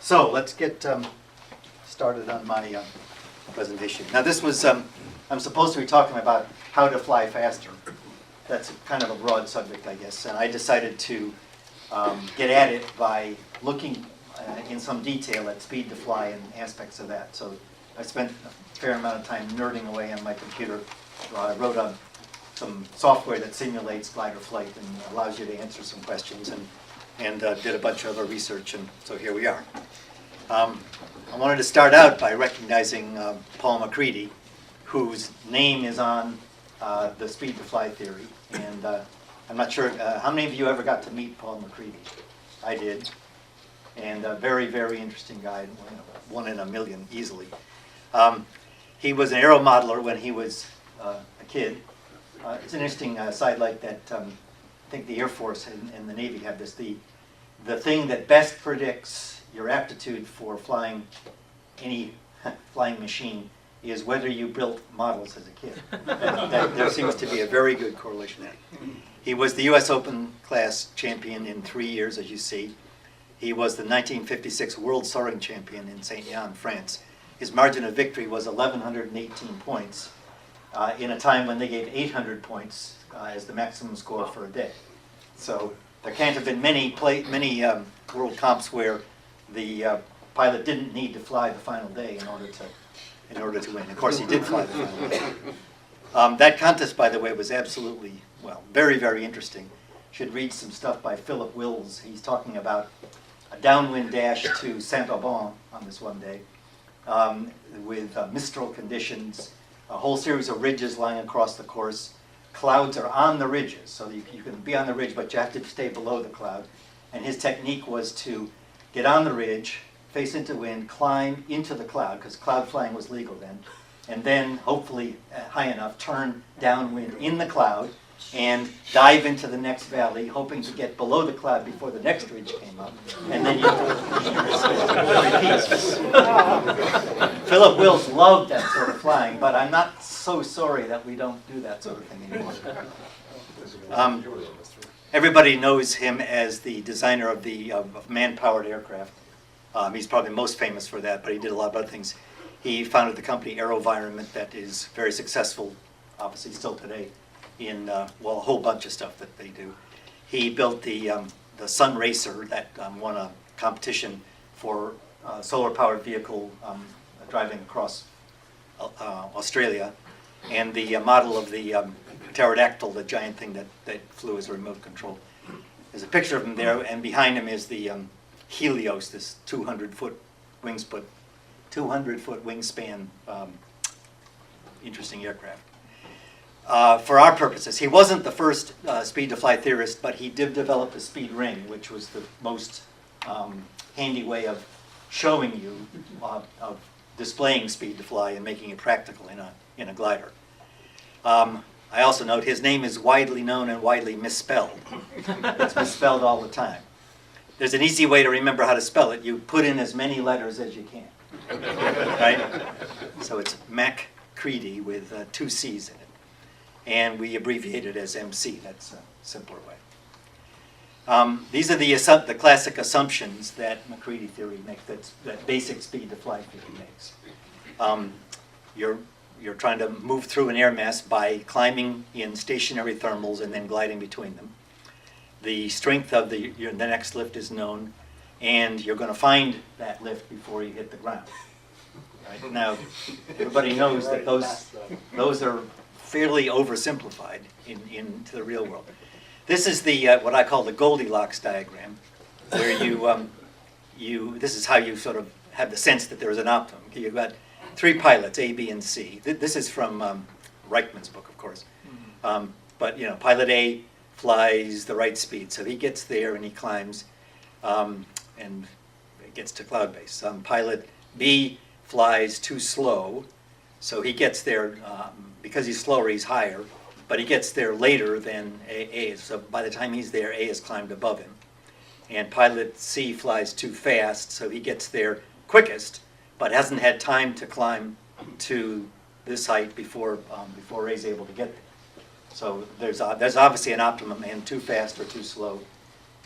So let's get started on my presentation. Now this was, I'm supposed to be talking about how to fly faster. That's kind of a broad subject, I guess, and I decided to get at it by looking in some detail at speed to fly and aspects of that. So I spent a fair amount of time nerding away on my computer. I wrote some software that simulates glider flight and allows you to answer some questions, and did a bunch of other research, and so here we are. I wanted to start out by recognizing Paul MacCready, whose name is on the speed to fly theory. And I'm not sure, how many of you ever got to meet Paul MacCready? I did. And a very, very interesting guy, one in a million easily. He was an aero modeler when he was a kid. It's an interesting sidelight that I think the Air Force and the Navy have this. The thing that best predicts your aptitude for flying any flying machine is whether you built models as a kid. There seems to be a very good correlation there. He was the U.S. Open class champion in 3 years, as you see. He was the 1956 World Soaring Champion in Saint-Yann, France. His margin of victory was 1,118 points in a time when they gave 800 points as the maximum score for a day. So there can't have been many world comps where the pilot didn't need to fly the final day in order to win. Of course, he did fly the final day. That contest, by the way, was absolutely, well, very, very interesting. Should read some stuff by Philip Wills. He's talking about a downwind dash to Saint-Auban on this one day with mistral conditions, a whole series of ridges lying across the course. Clouds are on the ridges, so you can be on the ridge, but you have to stay below the cloud. And his technique was to get on the ridge, face into wind, climb into the cloud, because cloud flying was legal then, and then, hopefully high enough, turn downwind in the cloud and dive into the next valley, hoping to get below the cloud before the next ridge came up. And then you repeat. Philip Wills loved that sort of flying, but I'm not so sorry that we don't do that sort of thing anymore. Everybody knows him as the designer of the man-powered aircraft. He's probably most famous for that, but he did a lot of other things. He founded the company AeroVironment that is very successful, obviously still today, in well, a whole bunch of stuff that they do. He built the Sun Racer that won a competition for solar-powered vehicle driving across Australia, and the model of the pterodactyl, the giant thing that flew as a remote control. There's a picture of him there, and behind him is the Helios, this 200-foot wingspan, interesting aircraft. For our purposes, he wasn't the first speed-to-fly theorist, but he did develop the speed ring, which was the most handy way of showing you, of displaying speed to fly and making it practical in a glider. I also note his name is widely known and widely misspelled. It's misspelled all the time. There's an easy way to remember how to spell it. You put in as many letters as you can, right? So it's MacCready with 2 C's in it. And we abbreviate it as MC. That's a simpler way. These are the classic assumptions that MacCready theory makes, that basic speed to fly theory makes. You're trying to move through an air mass by climbing in stationary thermals and then gliding between them. The strength of the next lift is known, and you're going to find that lift before you hit the ground. Right? Now, everybody knows that those are fairly oversimplified into the real world. This is the what I call the Goldilocks diagram, where this is how you sort of have the sense that there is an optimum. You've got 3 pilots, A, B, and C. This is from Reichmann's book, of course. But pilot A flies the right speed, so he gets there and he climbs and gets to cloud base. Pilot B flies too slow, so he gets there, because he's slower, he's higher, but he gets there later than A. So by the time he's there, A has climbed above him. And pilot C flies too fast, so he gets there quickest, but hasn't had time to climb to this height before A is able to get there. So there's obviously an optimum, and too fast or too slow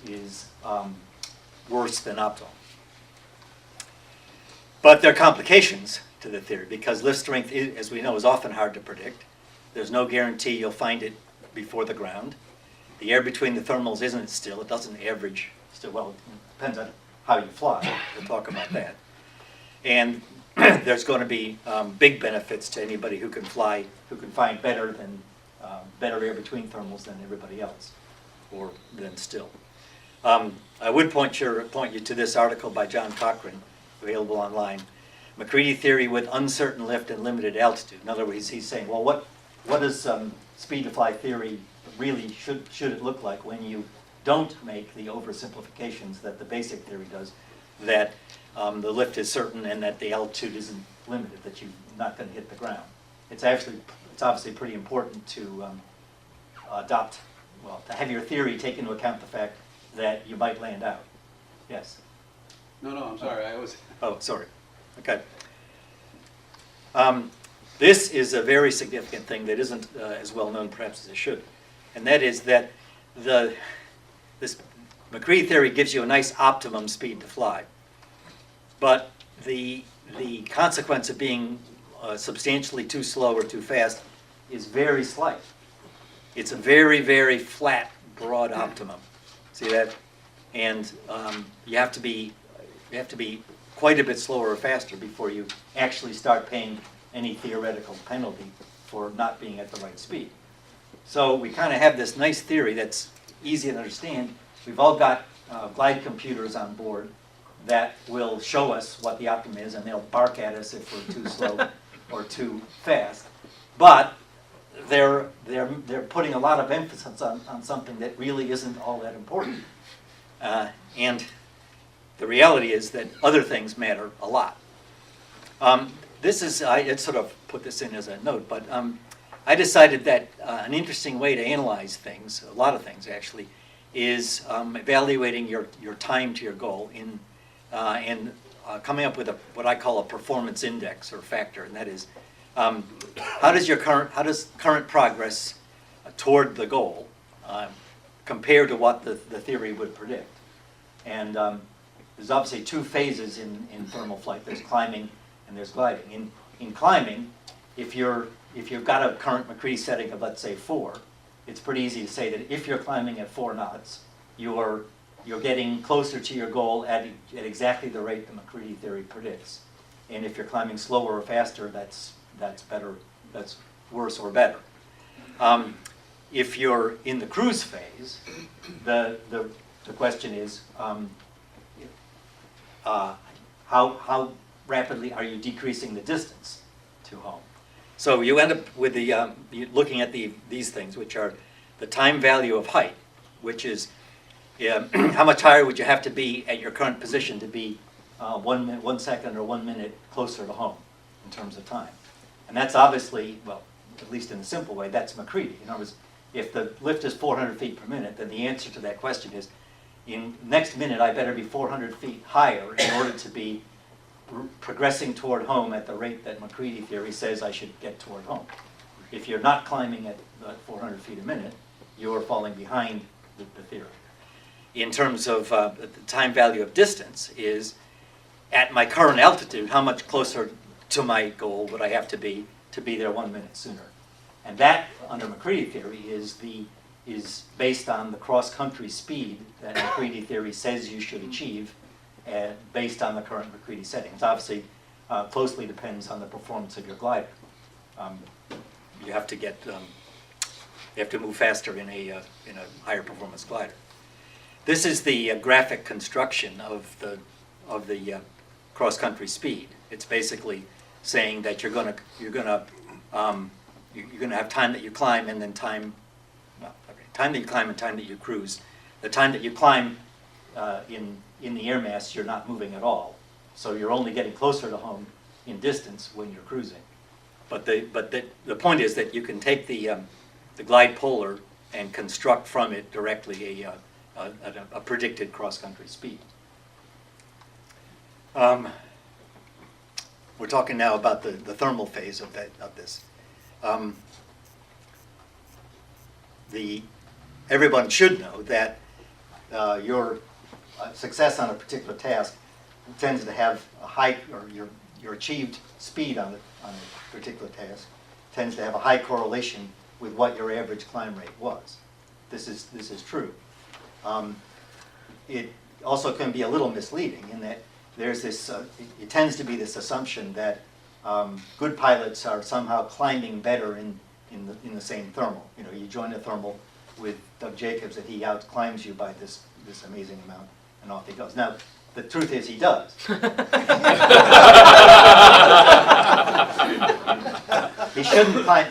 is worse than optimal. But there are complications to the theory because lift strength, as we know, is often hard to predict. There's no guarantee you'll find it before the ground. The air between the thermals isn't still. It doesn't average still. Well, it depends on how you fly. We'll talk about that. And there's going to be big benefits to anybody who can fly, who can find better air between thermals than everybody else, or than still. I would point you to this article by John Cochran, available online. MacCready theory with uncertain lift and limited altitude. In other words, he's saying, well, what does speed to fly theory really should it look like when you don't make the oversimplifications that the basic theory does, that the lift is certain and that the altitude isn't limited, that you're not going to hit the ground. It's obviously pretty important to to have your theory take into account the fact that you might land out. Yes? No, I'm sorry. Oh, sorry. Okay. This is a very significant thing that isn't as well known perhaps as it should. And that is that this MacCready theory gives you a nice optimum speed to fly. But the consequence of being substantially too slow or too fast is very slight. It's a very, very flat, broad optimum. See that? And you have to be quite a bit slower or faster before you actually start paying any theoretical penalty for not being at the right speed. So we kind of have this nice theory that's easy to understand. We've all got glide computers on board that will show us what the optimum is, and they'll bark at us if we're too slow or too fast. But they're putting a lot of emphasis on something that really isn't all that important. And the reality is that other things matter a lot. I sort of put this in as a note, but I decided that an interesting way to analyze things, a lot of things actually, is evaluating your time to your goal and coming up with what I call a performance index or factor, and that is how does current progress toward the goal compare to what the theory would predict? And there's obviously two phases in thermal flight. There's climbing and there's gliding. In climbing, if you've got a current MacCready setting of, let's say, 4, it's pretty easy to say that if you're climbing at 4 knots, you're getting closer to your goal at exactly the rate the MacCready theory predicts. And if you're climbing slower or faster, that's better, that's worse or better. If you're in the cruise phase, the question is how rapidly are you decreasing the distance to home? So you end up with looking at these things, which are the time value of height, which is how much higher would you have to be at your current position to be 1 second or 1 minute closer to home in terms of time. And that's obviously, well, at least in a simple way, that's MacCready. In other words, if the lift is 400 feet per minute, then the answer to that question is, in next minute I better be 400 feet higher in order to be progressing toward home at the rate that MacCready theory says I should get toward home. If you're not climbing at 400 feet a minute, you're falling behind the theory. In terms of the time value of distance is, at my current altitude, how much closer to my goal would I have to be there 1 minute sooner? And that, under MacCready theory, is based on the cross-country speed that MacCready theory says you should achieve based on the current MacCready settings. Obviously, closely depends on the performance of your glider. You have to move faster in a higher performance glider. This is the graphic construction of the cross-country speed. It's basically saying that you're gonna have time that you climb and then time that you climb and time that you cruise. The time that you climb in the air mass, you're not moving at all, so you're only getting closer to home in distance when you're cruising. But the point is that you can take the glide polar and construct from it directly a predicted cross-country speed. We're talking now about the thermal phase of this. Everyone should know that your success on a particular task tends to have a high, or your achieved speed on a particular task tends to have a high correlation with what your average climb rate was. This is true. It also can be a little misleading in that there's this, it tends to be this assumption that good pilots are somehow climbing better in the same thermal. You know, you join a thermal with Doug Jacobs and he out-climbs you by this amazing amount, and off he goes. Now, the truth is he does. He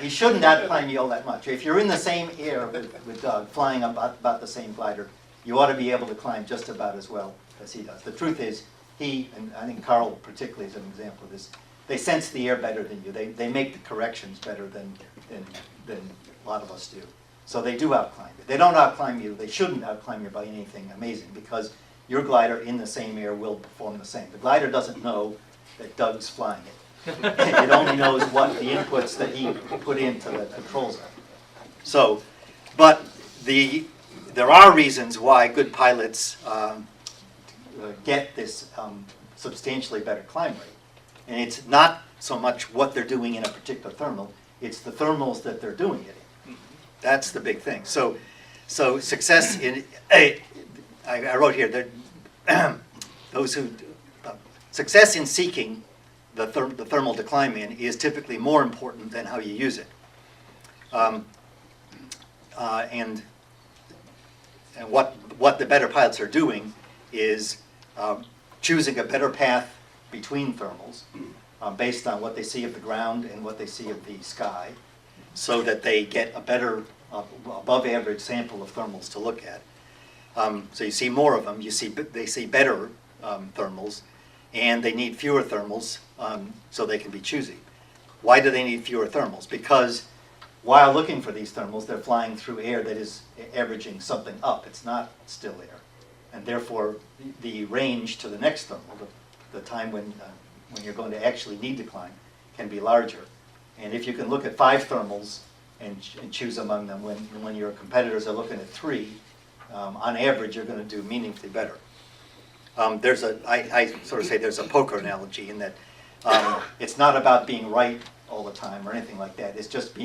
shouldn't out-climb you all that much. If you're in the same air with Doug, flying about the same glider, you ought to be able to climb just about as well as he does. The truth is, he, and I think Carl particularly is an example of this, they sense the air better than you. They make the corrections better than a lot of us do. So they do out-climb you. They don't out-climb you. They shouldn't out-climb you by anything amazing because your glider in the same air will perform the same. The glider doesn't know that Doug's flying it. It only knows what the inputs that he put into the controls are. So, but there are reasons why good pilots get this substantially better climb rate. And it's not so much what they're doing in a particular thermal, it's the thermals that they're doing it in. That's the big thing. So success in, I wrote here, that those who, success in seeking the thermal to climb in is typically more important than how you use it. And what the better pilots are doing is choosing a better path between thermals based on what they see of the ground and what they see of the sky, so that they get a better, above average sample of thermals to look at. So you see more of them, they see better thermals, and they need fewer thermals so they can be choosy. Why do they need fewer thermals? Because while looking for these thermals, they're flying through air that is averaging something up. It's not still air. And therefore, the range to the next thermal, the time when you're going to actually need to climb, can be larger. And if you can look at 5 thermals and choose among them, when your competitors are looking at 3, on average, you're going to do meaningfully better. I sort of say there's a poker analogy in that it's not about being right all the time or anything like that. It's just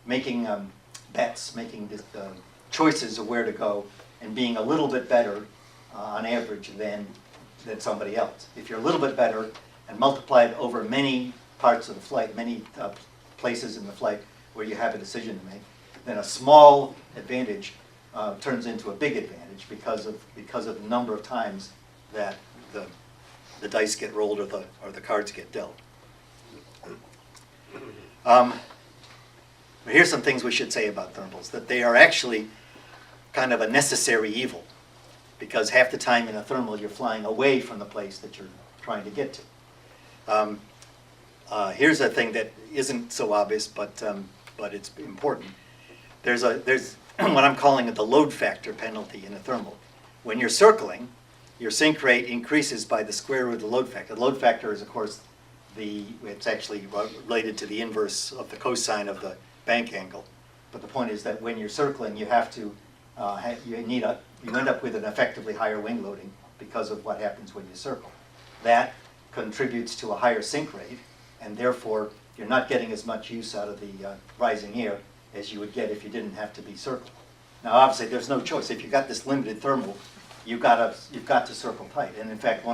making bets, making choices of where to go, and being a little bit better on average than somebody else. If you're a little bit better and multiply it over many parts of the flight, many places in the flight where you have a decision to make, then a small advantage turns into a big advantage because of the number of times that the dice get rolled or the cards get dealt. Here's some things we should say about thermals, that they are actually kind of a necessary evil, because half the time in a thermal you're flying away from the place that you're trying to get to. Here's a thing that isn't so obvious, but it's important. There's what I'm calling the load factor penalty in a thermal. When you're circling, your sink rate increases by the square root of the load factor. The load factor is, of course, it's actually related to the inverse of the cosine of the bank angle. But the point is that when you're circling, you have to you end up with an effectively higher wing loading because of what happens when you circle. That contributes to a higher sink rate, and therefore you're not getting as much use out of the rising air as you would get if you didn't have to be circling. Now, obviously, there's no choice. If you've got this limited thermal, you've got to circle tight. And in fact,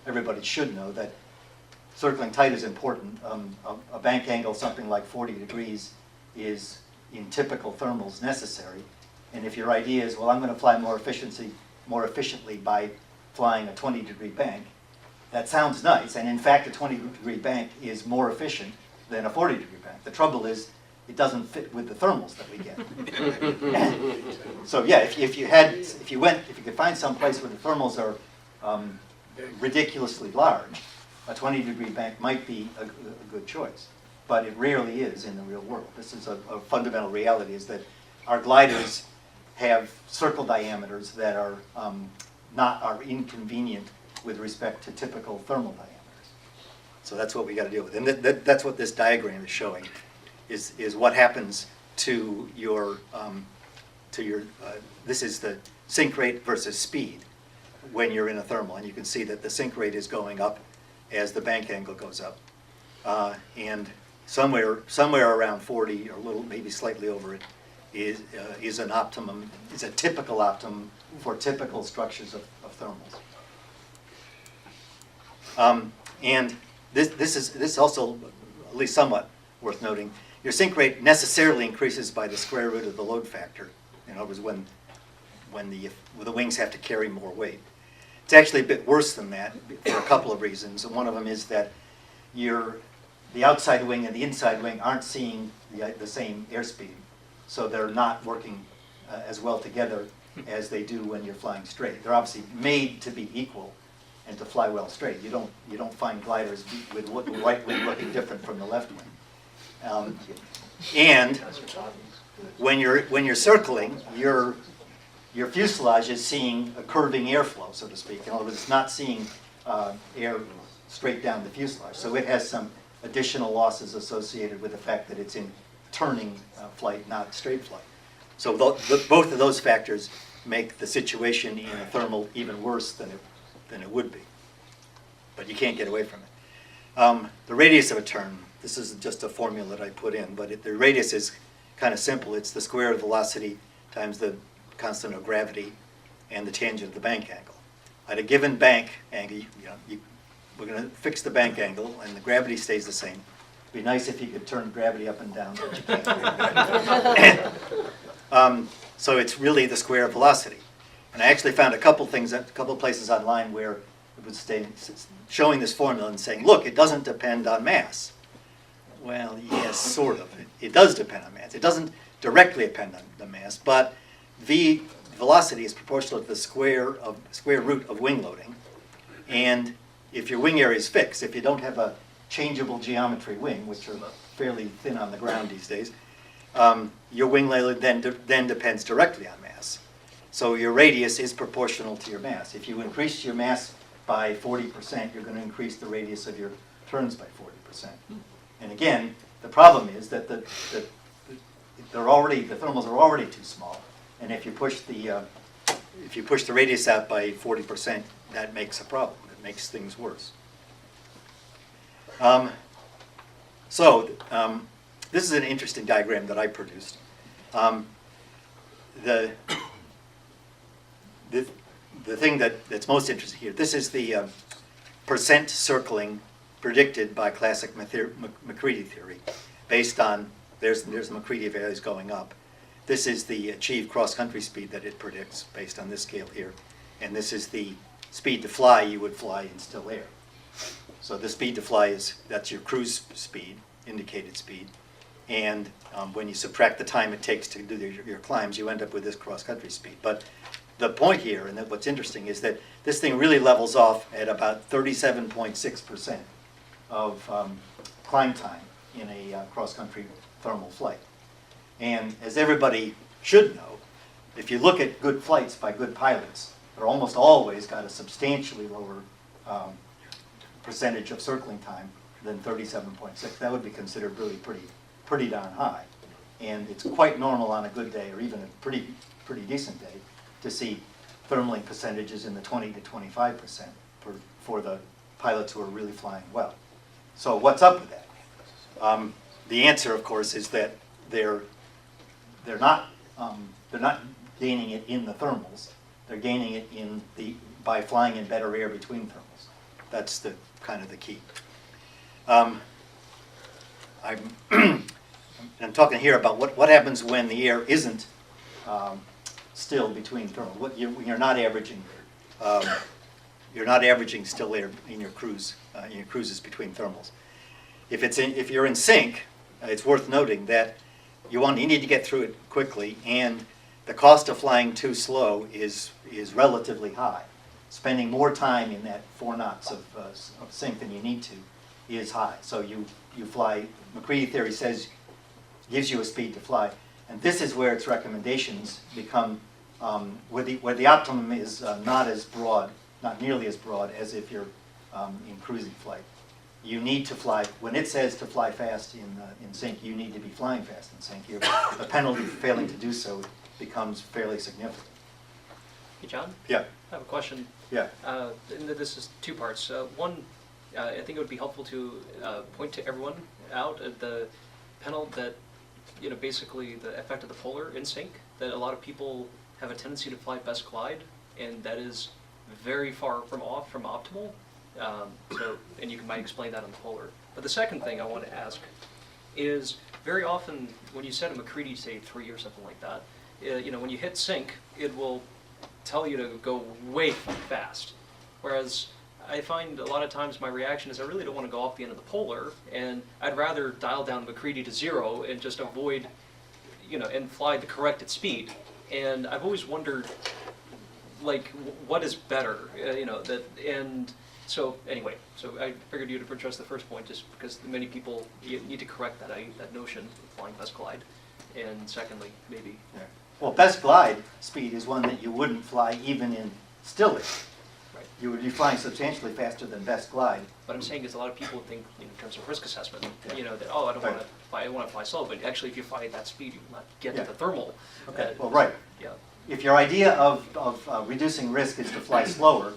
everybody should know that circling tight is important. A bank angle, something like 40 degrees, is in typical thermals necessary. And if your idea is, well, I'm going to fly more efficiently by flying a 20-degree bank, that sounds nice. And in fact, a 20-degree bank is more efficient than a 40-degree bank. The trouble is, it doesn't fit with the thermals that we get. So yeah, if you could find some place where the thermals are ridiculously large, a 20-degree bank might be a good choice. But it rarely is in the real world. This is a fundamental reality, is that our gliders have circle diameters that are inconvenient with respect to typical thermal diameters. So that's what we got to deal with. And that's what this diagram is showing, is what happens to your, this is the sink rate versus speed. when you're in a thermal. And you can see that the sink rate is going up as the bank angle goes up. And somewhere around 40 or a little, maybe slightly over it, is an optimum, is a typical optimum for typical structures of thermals. And this is also at least somewhat worth noting. Your sink rate necessarily increases by the square root of the load factor. In other words, when the wings have to carry more weight. It's actually a bit worse than that for a couple of reasons. And one of them is that the outside wing and the inside wing aren't seeing the same airspeed, so they're not working as well together as they do when you're flying straight. They're obviously made to be equal and to fly well straight. You don't find gliders with the right wing looking different from the left wing. And when you're circling, your fuselage is seeing a curving airflow, so to speak. In other words, it's not seeing air straight down the fuselage. So it has some additional losses associated with the fact that it's in turning flight, not straight flight. So both of those factors make the situation in a thermal even worse than it would be. But you can't get away from it. The radius of a turn, this is just a formula that I put in, but the radius is kind of simple. It's the square of velocity times the constant of gravity and the tangent of the bank angle. At a given bank angle, we're going to fix the bank angle and the gravity stays the same. It'd be nice if you could turn gravity up and down, but you can't. So it's really the square of velocity. And I actually found a couple places online where it was showing this formula and saying, look, it doesn't depend on mass. Well, yes, sort of. It does depend on mass. It doesn't directly depend on the mass, but V velocity is proportional to the square root of wing loading. And if your wing area is fixed, if you don't have a changeable geometry wing, which are fairly thin on the ground these days, your wing load then depends directly on mass. So your radius is proportional to your mass. If you increase your mass by 40%, you're going to increase the radius of your turns by 40%. And again, the problem is that the thermals are already too small, and if you push the radius out by 40%, that makes a problem. It makes things worse. This is an interesting diagram that I produced. The thing that's most interesting here, this is the percent circling predicted by classic MacCready theory, based on, there's the MacCready values going up. This is the achieved cross-country speed that it predicts based on this scale here. And this is the speed to fly you would fly in still air. So the speed to fly that's your cruise speed, indicated speed. And when you subtract the time it takes to do your climbs, you end up with this cross-country speed. But the point here, and what's interesting, is that this thing really levels off at about 37.6% of climb time in a cross-country thermal flight. And as everybody should know, if you look at good flights by good pilots, they're almost always got a substantially lower percentage of circling time than 37.6. That would be considered really pretty darn high. And it's quite normal on a good day, or even a pretty decent day, to see thermaling percentages in the 20 to 25% for the pilots who are really flying well. So what's up with that? The answer, of course, is that they're not gaining it in the thermals. They're gaining it by flying in better air between thermals. That's the kind of the key. I'm talking here about what happens when the air isn't still between thermals. You're not averaging. You're not averaging still air in your cruises between thermals. If you're in sync, it's worth noting that you need to get through it quickly, and the cost of flying too slow is relatively high. Spending more time in that 4 knots of sync than you need to is high. So you fly. MacCready theory gives you a speed to fly, and this is where its recommendations become where the optimum is not nearly as broad as if you're in cruising flight. You need to fly, when it says to fly fast in sync, you need to be flying fast in sync. The penalty for failing to do so becomes fairly significant. Hey, John? Yeah. have a question. Yeah. And this is two parts. One, I think it would be helpful to point to everyone out at the panel that, basically the effect of the polar in sync, that a lot of people have a tendency to fly best glide, and that is very far from optimal. And you might explain that on the polar. But the second thing I want to ask is, very often when you set a MacCready, say 3 or something like that, when you hit sync, it will tell you to go way fast. Whereas I find a lot of times my reaction is I really don't want to go off the end of the polar, and I'd rather dial down MacCready to 0 and just avoid, and fly the corrected speed. And I've always wondered, like, what is better, and so anyway, so I figured you'd address the first point, just because many people need to correct that notion of flying best glide. And secondly, maybe. Yeah. Well, best glide speed is one that you wouldn't fly even in still air. Right. You would be flying substantially faster than best glide. What I'm saying is a lot of people think in terms of risk assessment, Yeah. that, oh, I don't Right. want to fly, I want to fly slow, but actually if you fly at that speed, you will not get Yeah. to the thermal. Okay. Well, right. Yeah. If your idea of reducing risk is to fly slower,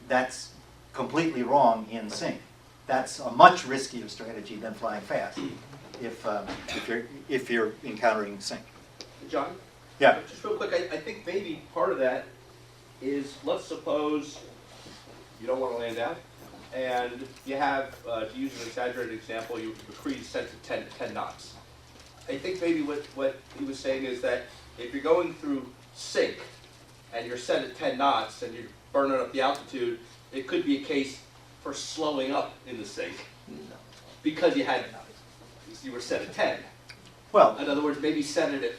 that's completely wrong in sync. That's a much riskier strategy than flying fast if you're encountering sync. John? Yeah. Just real quick, I think maybe part of that is, let's suppose you don't want to land out, and you have, to use an exaggerated example, MacCready set to 10 knots. I think maybe what he was saying is that if you're going through sync, and you're set at 10 knots, and you're burning up the altitude, it could be a case for slowing up in the sync, No. because you were set at 10. Well, In other words, maybe set it at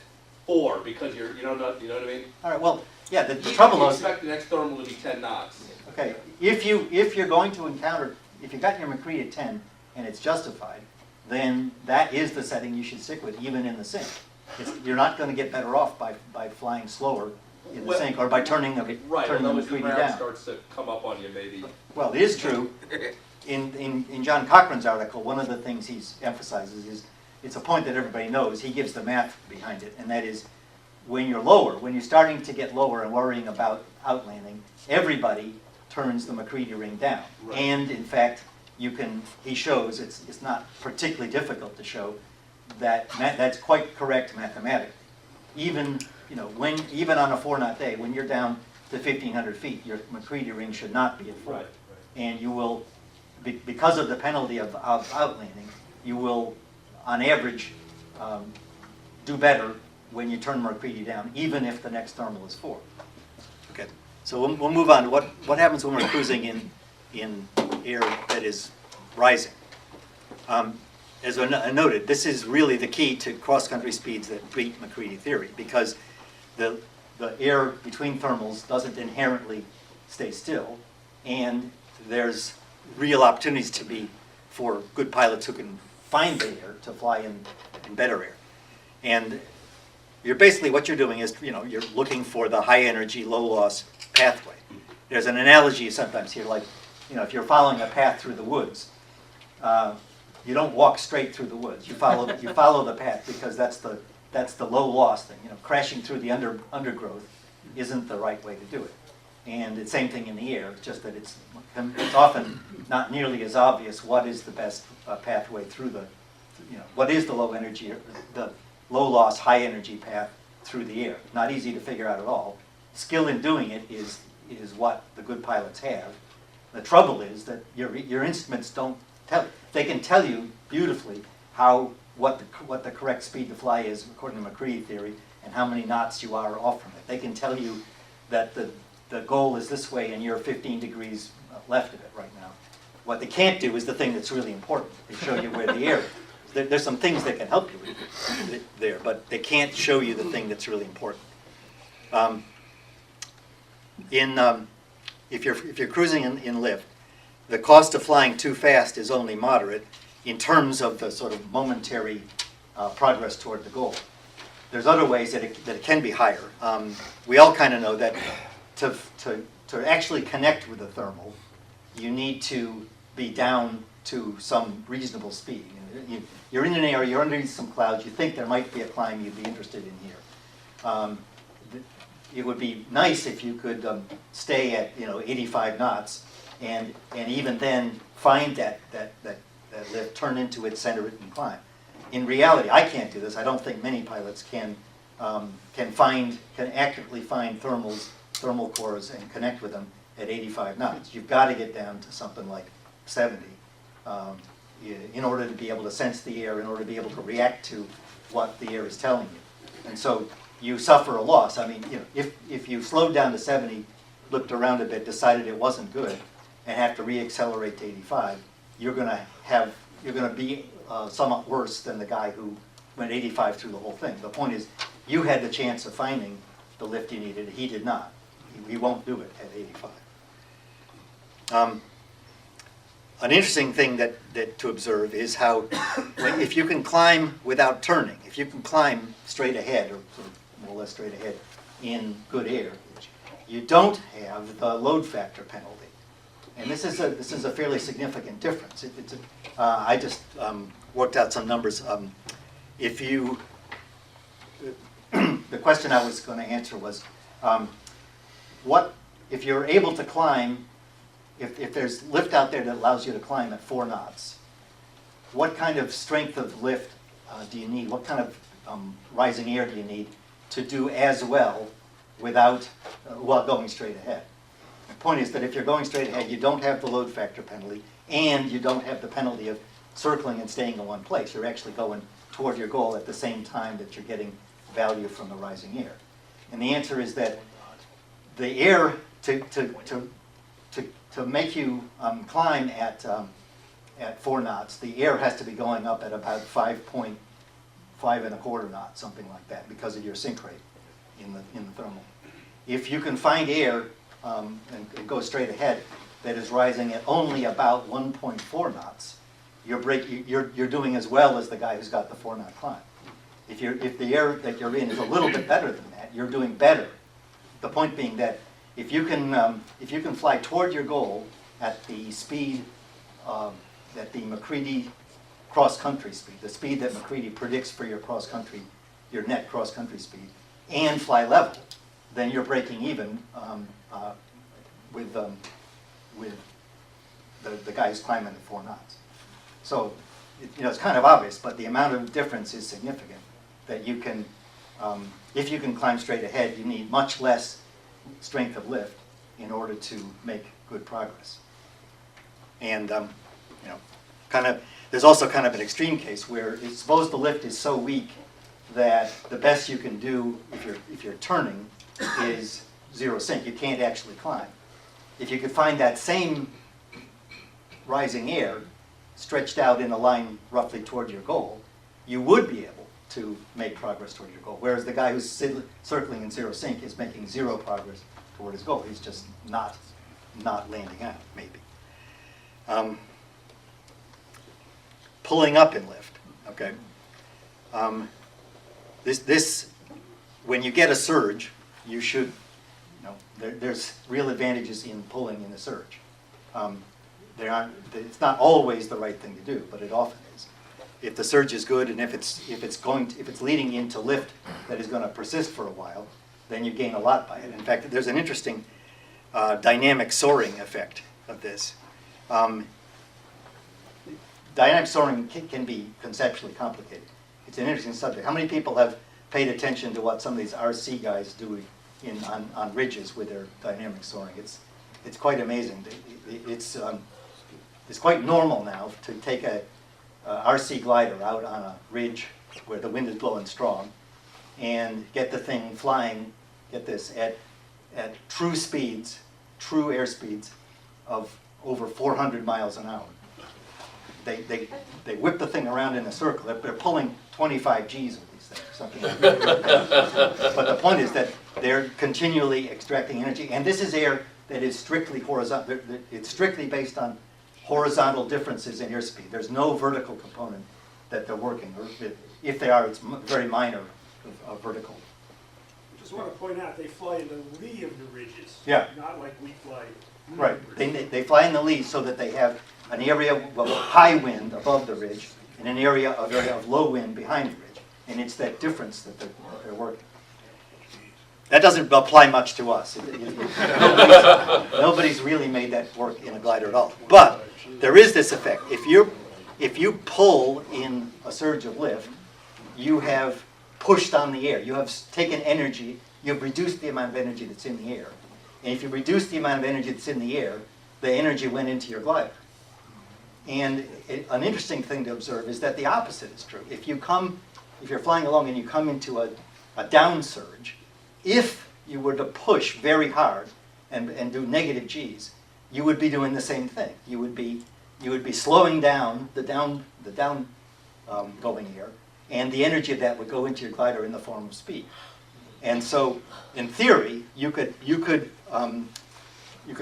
4 because you know what I mean? all right. Well, yeah. The You trouble is, expect the next thermal to be 10 knots. okay, if you're going to encounter, if you got your MacCready at 10 and it's justified, then that is the setting you should stick with, even in the sync. You're not going to get better off by flying slower in the Well, sync or by turning the Right, turning the although as the MacCready ground down. starts to come up on you, maybe. Well, it is true. In John Cochran's article, one of the things he emphasizes is, it's a point that everybody knows, he gives the math behind it, and that is, when you're lower, when you're starting to get lower and worrying about outlanding, everybody turns the MacCready ring down. Right. And in fact, he shows, it's not particularly difficult to show, that that's quite correct mathematically. Even on a 4-knot day, when you're down to 1,500 feet, your MacCready ring should not be at 4. Right. And you will, because of the penalty of outlanding, you will, on average, do better when you turn MacCready down, even if the next thermal is 4. Okay, so we'll move on to what happens when we're cruising in air that is rising. As I noted, this is really the key to cross-country speeds that beat MacCready theory, because the air between thermals doesn't inherently stay still, and there's real opportunities for good pilots who can find the air to fly in better air. And what you're doing is, you're looking for the high energy, low loss pathway. There's an analogy sometimes here, like, if you're following a path through the woods, you don't walk straight through the woods. You follow the path, because that's the low loss thing. Crashing through the undergrowth isn't the right way to do it. And it's the same thing in the air, just that it's often not nearly as obvious what is the best pathway through what is the low energy, the low loss, high energy path through the air. Not easy to figure out at all. Skill in doing it is what the good pilots have. The trouble is that your instruments don't tell you. They can tell you beautifully what the correct speed to fly is according to MacCready theory, and how many knots you are off from it. They can tell you that the goal is this way and you're 15 degrees left of it right now. What they can't do is the thing that's really important. They show you where the air is. There's some things that can help you with there, but they can't show you the thing that's really important. If you're cruising in lift, the cost of flying too fast is only moderate in terms of the sort of momentary progress toward the goal. There's other ways that it can be higher. We all kind of know that to actually connect with the thermal, you need to be down to some reasonable speed. You're in an area, you're underneath some clouds, you think there might be a climb you'd be interested in here. it would be nice if you could stay at 85 knots, and even then find that lift, turn into its center and climb. In reality, I can't do this. I don't think many pilots can accurately find thermal cores and connect with them at 85 knots. You've got to get down to something like 70 in order to be able to sense the air, in order to be able to react to what the air is telling you. And so you suffer a loss. I mean, if you slowed down to 70, looked around a bit, decided it wasn't good, and have to re-accelerate to 85, you're going to be somewhat worse than the guy who went 85 through the whole thing. The point is, you had the chance of finding the lift you needed. He did not. He won't do it at 85. An interesting thing that to observe is how, if you can climb without turning, if you can climb straight ahead, or sort of more or less straight ahead in good air, you don't have the load factor penalty. And this is a fairly significant difference. I just worked out some numbers. If you, the question I was going to answer was, what if you're able to climb? If there's lift out there that allows you to climb at 4 knots, what kind of strength of lift do you need? What kind of rising air do you need to do as well without while going straight ahead? The point is that if you're going straight ahead, you don't have the load factor penalty, and you don't have the penalty of circling and staying in one place. You're actually going toward your goal at the same time that you're getting value from the rising air. And the answer is that the air to make you climb at 4 knots, the air has to be going up at about 5.5 1/4 knots, something like that, because of your sink rate in the thermal. If you can find air and go straight ahead that is rising at only about 1.4 knots, you're doing as well as the guy who's got the 4-knot climb. If the air that you're in is a little bit better than that, you're doing better. The point being that if you can fly toward your goal at the speed that the McCready cross-country speed, the speed that McCready predicts for your cross-country, your net cross-country speed, and fly level, then you're breaking even with the guy who's climbing at 4 knots. So it's kind of obvious, but the amount of difference is significant. That you can, if you can climb straight ahead, you need much less strength of lift in order to make good progress. And there's also kind of an extreme case where suppose the lift is so weak that the best you can do if you're turning is 0 sink. You can't actually climb. If you could find that same rising air stretched out in a line roughly toward your goal, you would be able to make progress toward your goal. Whereas the guy who's circling in 0 sink is making 0 progress toward his goal. He's just not landing out, maybe. Pulling up in lift, okay. When you get a surge, you should, there's real advantages in pulling in a surge. It's not always the right thing to do, but it often is. If the surge is good, and if it's leading into lift that is going to persist for a while, then you gain a lot by it. In fact, there's an interesting dynamic soaring effect of this. Dynamic soaring can be conceptually complicated. It's an interesting subject. How many people have paid attention to what some of these RC guys do on ridges with their dynamic soaring? It's quite amazing. It's quite normal now to take a RC glider out on a ridge where the wind is blowing strong and get the thing flying, get this, at true speeds, true air speeds of over 400 miles an hour. They whip the thing around in a circle. They're pulling 25 Gs with these things, something like that. But the point is that they're continually extracting energy, and this is air that is strictly horizontal. It's strictly based on horizontal differences in airspeed. There's no vertical component that they're working, or if they are, it's very minor vertical. Just want to point out, they fly in the lee of the ridges. Yeah. Not like we fly. Right. They fly in the lee so that they have an area of high wind above the ridge and an area of low wind behind the ridge. And it's that difference that they're working. That doesn't apply much to us. Nobody's really made that work in a glider at all. But there is this effect. If you pull in a surge of lift, you have pushed on the air. You have taken energy, you've reduced the amount of energy that's in the air. And if you reduce the amount of energy that's in the air, the energy went into your glider. And an interesting thing to observe is that the opposite is true. If you're flying along and you come into a down surge, if you were to push very hard and do negative G's, you would be doing the same thing. You would be slowing down the down going air, and the energy of that would go into your glider in the form of speed. And so, in theory, you could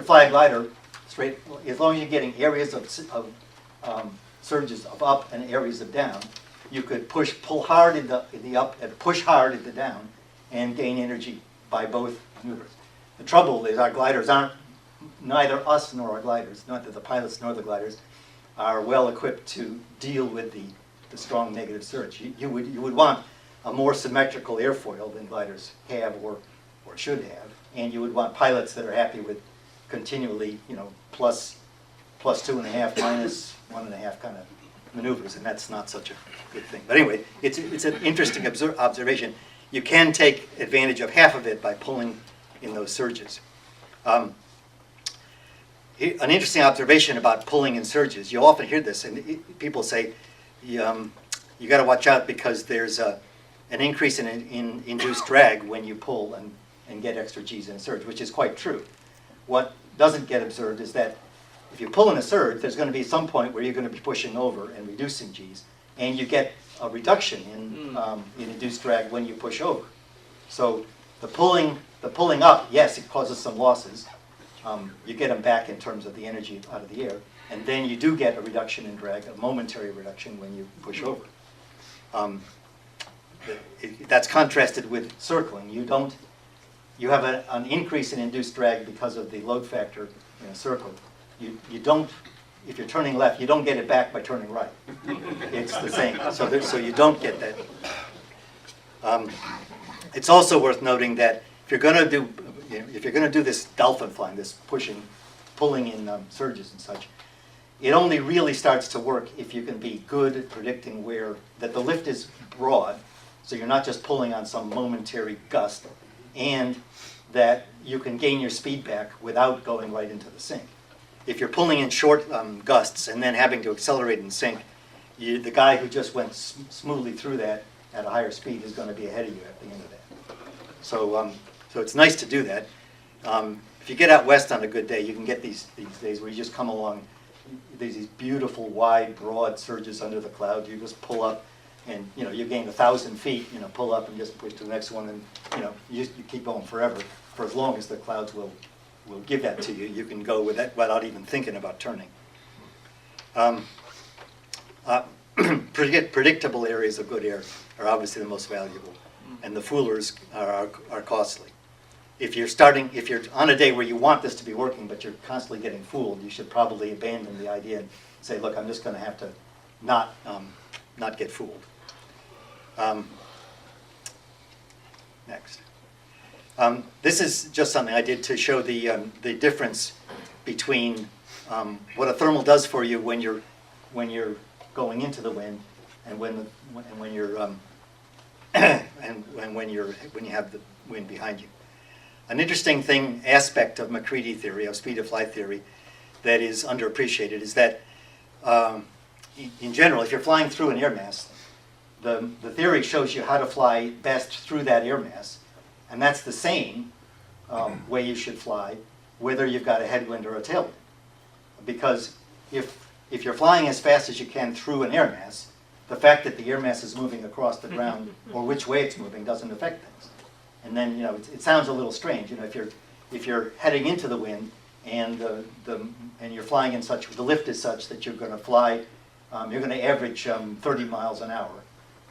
fly a glider straight as long as you're getting areas of surges of up and areas of down. You could pull hard in the up and push hard in the down, and gain energy by both maneuvers. The trouble is our gliders aren't, neither us nor our gliders, neither the pilots nor the gliders, are well equipped to deal with the strong negative surge. You would want a more symmetrical airfoil than gliders have or should have, and you would want pilots that are happy with continually, plus 2.5, minus 1.5 kind of maneuvers, and that's not such a good thing. But anyway, it's an interesting observation. You can take advantage of half of it by pulling in those surges. An interesting observation about pulling in surges, you often hear this, and people say, you got to watch out because there's an increase in induced drag when you pull and get extra G's in a surge, which is quite true. What doesn't get observed is that if you pull in a surge, there's going to be some point where you're going to be pushing over and reducing G's, and you get a reduction in induced drag when you push over. So the pulling up, yes, it causes some losses. You get them back in terms of the energy out of the air, and then you do get a reduction in drag, a momentary reduction when you push over. That's contrasted with circling. You have an increase in induced drag because of the load factor in a circle. You don't, if you're turning left, you don't get it back by turning right. It's the same. So you don't get that. It's also worth noting that if you're going to do this dolphin flying, this pulling in surges and such, it only really starts to work if you can be good at predicting that the lift is broad, so you're not just pulling on some momentary gust, and that you can gain your speed back without going right into the sink. If you're pulling in short gusts and then having to accelerate and sink, the guy who just went smoothly through that at a higher speed is going to be ahead of you at the end of that. So it's nice to do that. If you get out west on a good day, you can get these days where you just come along, these beautiful, wide, broad surges under the cloud. You just pull up, and you gain 1,000 feet. Pull up and just push to the next one, and you keep going forever for as long as the clouds will give that to you. You can go with that without even thinking about turning. Predictable areas of good air are obviously the most valuable, and the foolers are costly. If you're on a day where you want this to be working, but you're constantly getting fooled, you should probably abandon the idea and say, look, I'm just going to have to not get fooled. Next. This is just something I did to show the difference between what a thermal does for you when you're going into the wind, and when you have the wind behind you. An interesting aspect of MacCready theory, of speed of flight theory, that is underappreciated is that in general, if you're flying through an air mass, the theory shows you how to fly best through that air mass. And that's the same way you should fly, whether you've got a headwind or a tailwind. Because if you're flying as fast as you can through an air mass, the fact that the air mass is moving across the ground or which way it's moving doesn't affect things. And then it sounds a little strange. If you're heading into the wind and you're flying in such, the lift is such that you're going to fly, you're going to average 30 miles an hour.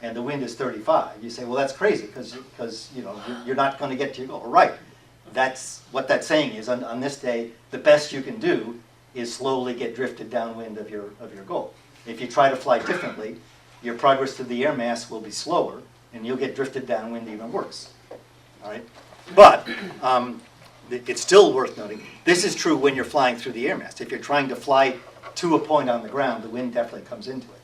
And the wind is 35. You say, well, that's crazy because you're not going to get to your goal. Right. That's what that's saying is on this day, the best you can do is slowly get drifted downwind of your goal. If you try to fly differently, your progress through the air mass will be slower, and you'll get drifted downwind even worse. All right. But it's still worth noting, this is true when you're flying through the air mass. If you're trying to fly to a point on the ground, the wind definitely comes into it.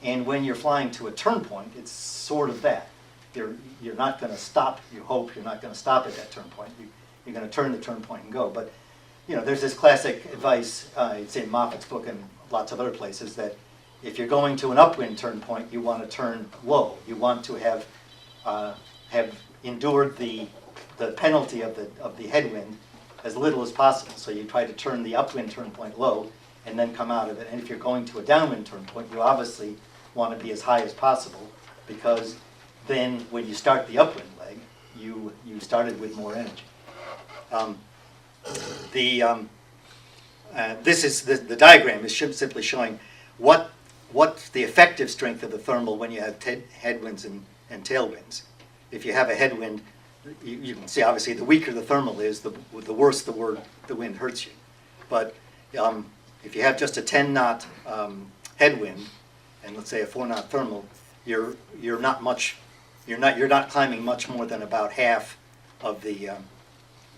And when you're flying to a turn point, it's sort of that. You're not going to stop, you hope you're not going to stop at that turn point. You're going to turn the turn point and go. But there's this classic advice, it's in Moffat's book and lots of other places, that if you're going to an upwind turn point, you want to turn low. You want to have endured the penalty of the headwind as little as possible. So you try to turn the upwind turn point low and then come out of it. And if you're going to a downwind turn point, you obviously want to be as high as possible, because then when you start the upwind leg, you started with more energy. The diagram is simply showing what's the effective strength of the thermal when you have headwinds and tailwinds. If you have a headwind, you can see obviously the weaker the thermal is, the worse the wind hurts you. But if you have just a 10 knot headwind and let's say a 4 knot thermal, you're not climbing much more than about half of the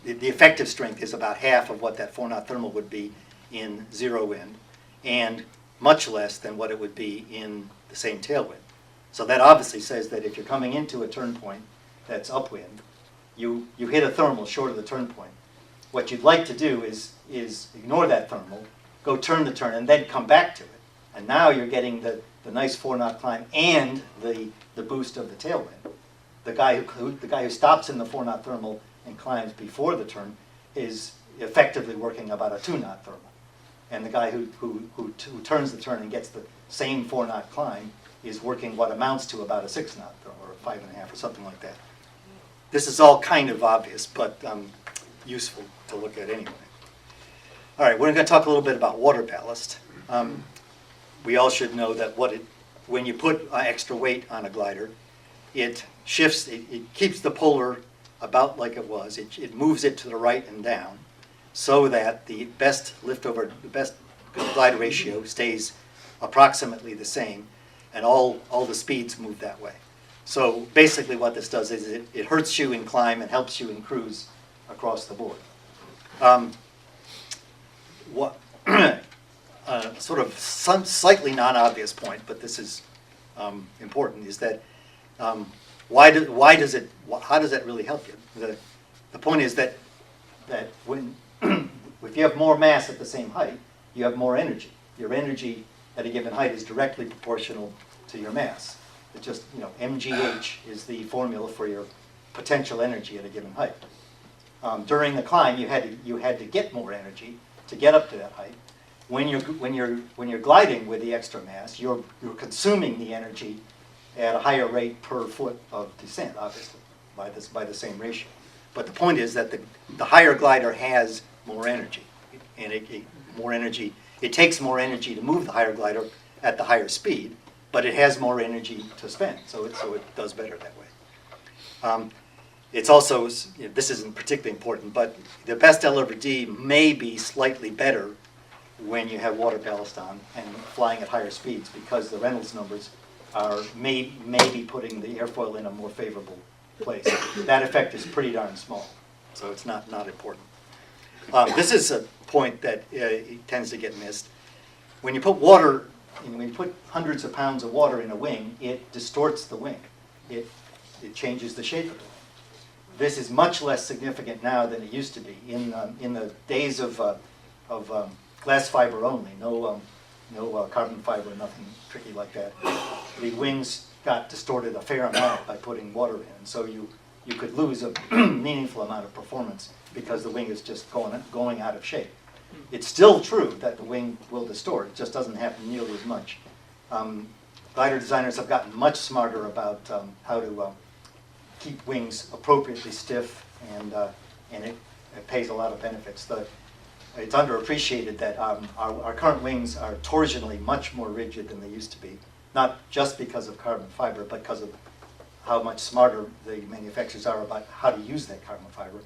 effective strength is about half of what that 4 knot thermal would be in zero wind, and much less than what it would be in the same tailwind. So that obviously says that if you're coming into a turn point that's upwind, you hit a thermal short of the turn point. What you'd like to do is ignore that thermal, go turn the turn, and then come back to it. And now you're getting the nice 4 knot climb and the boost of the tailwind. The guy who stops in the 4 knot thermal and climbs before the turn is effectively working about a 2 knot thermal. And the guy who turns the turn and gets the same 4 knot climb is working what amounts to about a 6 knot thermal, or 5.5, or something like that. This is all kind of obvious, but useful to look at anyway. All right, we're going to talk a little bit about water ballast. We all should know that when you put extra weight on a glider, it shifts, it keeps the polar about like it was. It moves it to the right and down so that the best glider ratio stays approximately the same, and all the speeds move that way. So basically what this does is it hurts you in climb and helps you in cruise across the board. Sort of some slightly non-obvious point, but this is important, is that how does that really help you? The point is that when if you have more mass at the same height, you have more energy. Your energy at a given height is directly proportional to your mass. It's just, mgh is the formula for your potential energy at a given height. During the climb, you had to get more energy to get up to that height. When you're gliding with the extra mass, you're consuming the energy at a higher rate per foot of descent, obviously, by the same ratio. But the point is that the higher glider has more energy, and it takes more energy to move the higher glider at the higher speed, but it has more energy to spend, so it does better that way. It's also, this isn't particularly important, but the best L over D may be slightly better when you have water ballast on and flying at higher speeds, because the Reynolds numbers may be putting the airfoil in a more favorable place. That effect is pretty darn small, so it's not important. This is a point that tends to get missed. When you put water, when you put hundreds of pounds of water in a wing, it distorts the wing. It changes the shape of the wing. This is much less significant now than it used to be. In the days of glass fiber only, no carbon fiber, nothing tricky like that, the wings got distorted a fair amount by putting water in. So you could lose a meaningful amount of performance because the wing is just going out of shape. It's still true that the wing will distort. It just doesn't happen nearly as much. Glider designers have gotten much smarter about how to keep wings appropriately stiff, and it pays a lot of benefits. It's underappreciated that our current wings are torsionally much more rigid than they used to be, not just because of carbon fiber, but because of how much smarter the manufacturers are about how to use that carbon fiber.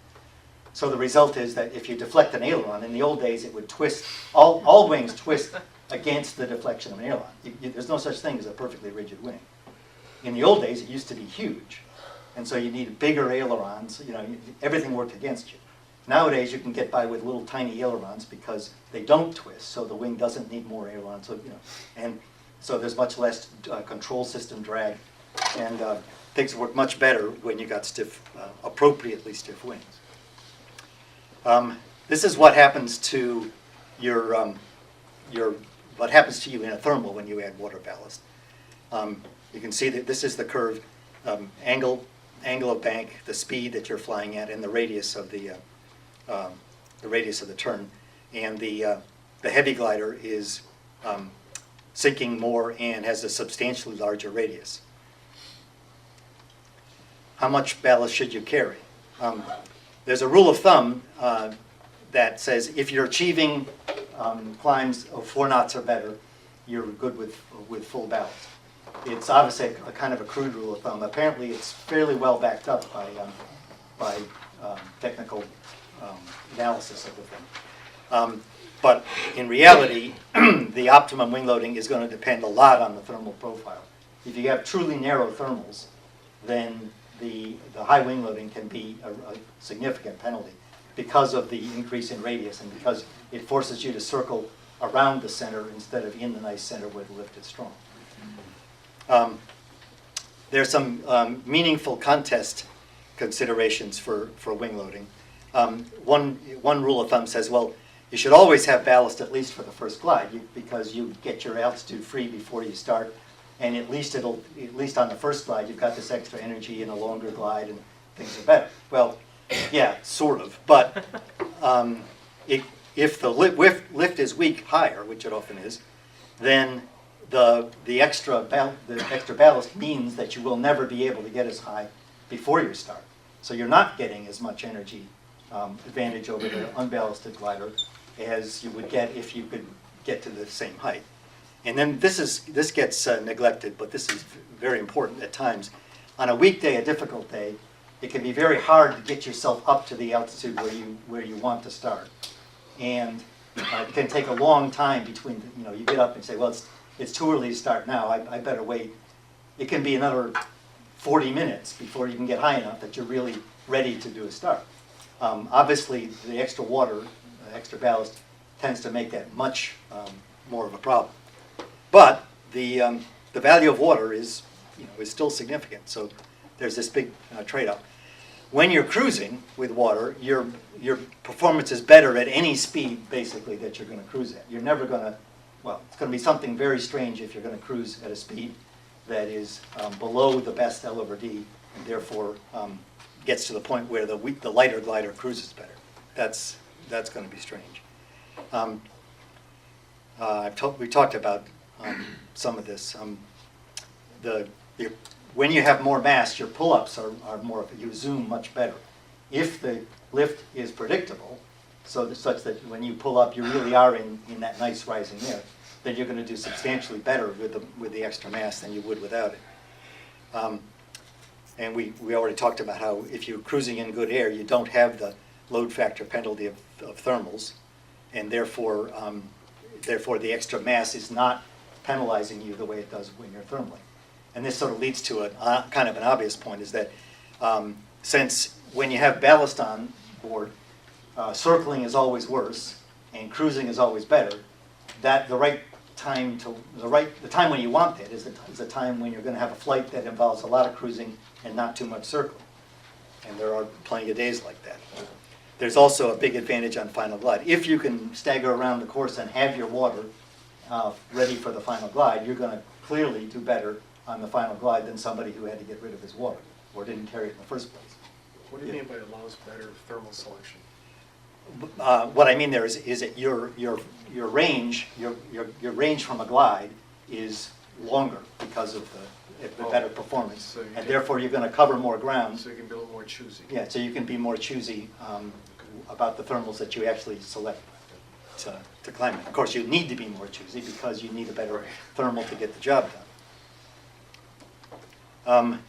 So the result is that if you deflect an aileron, in the old days it would twist, all wings twist against the deflection of an aileron. There's no such thing as a perfectly rigid wing. In the old days it used to be huge, And so you need bigger ailerons, everything worked against you. Nowadays, you can get by with little tiny ailerons because they don't twist, so the wing doesn't need more ailerons. So, and so there's much less control system drag, and things work much better when you got stiff, appropriately stiff wings. This is what happens to what happens to you in a thermal when you add water ballast. You can see that this is the curve, angle of bank, the speed that you're flying at, and the radius of the turn. And the heavy glider is sinking more and has a substantially larger radius. How much ballast should you carry? There's a rule of thumb that says if you're achieving climbs of 4 knots or better, you're good with full ballast. It's obviously a kind of a crude rule of thumb. Apparently, it's fairly well backed up by technical analysis of the thing. But in reality, the optimum wing loading is going to depend a lot on the thermal profile. If you have truly narrow thermals, then the high wing loading can be a significant penalty because of the increase in radius and because it forces you to circle around the center instead of in the nice center where the lift is strong. There's some meaningful contest considerations for wing loading. One rule of thumb says, well, you should always have ballast at least for the first glide because you get your altitude free before you start, and at least on the first glide you've got this extra energy in a longer glide and things are better. Well, yeah, sort of, but if the lift is weak higher, which it often is, then the extra ballast means that you will never be able to get as high before you start. So you're not getting as much energy advantage over the unballasted glider as you would get if you could get to the same height. And then this gets neglected, but this is very important at times. On a weekday, a difficult day, it can be very hard to get yourself up to the altitude where you want to start. And it can take a long time between, you get up and say, well, it's too early to start now, I better wait. It can be another 40 minutes before you can get high enough that you're really ready to do a start. Obviously, the extra water, extra ballast, tends to make that much more of a problem. But the value of water is still significant. So there's this big trade-off. When you're cruising with water, your performance is better at any speed, basically, that you're going to cruise at. You're never going to, well, it's going to be something very strange if you're going to cruise at a speed that is below the best L over D, and therefore gets to the point where the lighter glider cruises better. That's going to be strange. We talked about some of this. When you have more mass, your pull-ups are more, you zoom much better. If the lift is predictable, such that when you pull up, you really are in that nice rising air, then you're going to do substantially better with the extra mass than you would without it. And we already talked about how if you're cruising in good air, you don't have the load factor penalty of thermals, and therefore the extra mass is not penalizing you the way it does when you're thermaling. And this sort of leads to a kind of an obvious point, is that since when you have ballast on board, circling is always worse and cruising is always better, that the time when you want that is the time when you're going to have a flight that involves a lot of cruising and not too much circling. And there are plenty of days like that. There's also a big advantage on final glide. If you can stagger around the course and have your water ready for the final glide, you're going to clearly do better on the final glide than somebody who had to get rid of his water or didn't carry it in the first place. What do you mean by allows better thermal selection? What I mean there is that your range from a glide is longer because of the better performance, So and therefore you're going to cover more ground. So you can be a little more choosy. Yeah, so you can be more choosy about the thermals that you actually select to climb in. Of course, you need to be more choosy because you need a better thermal to get the job done.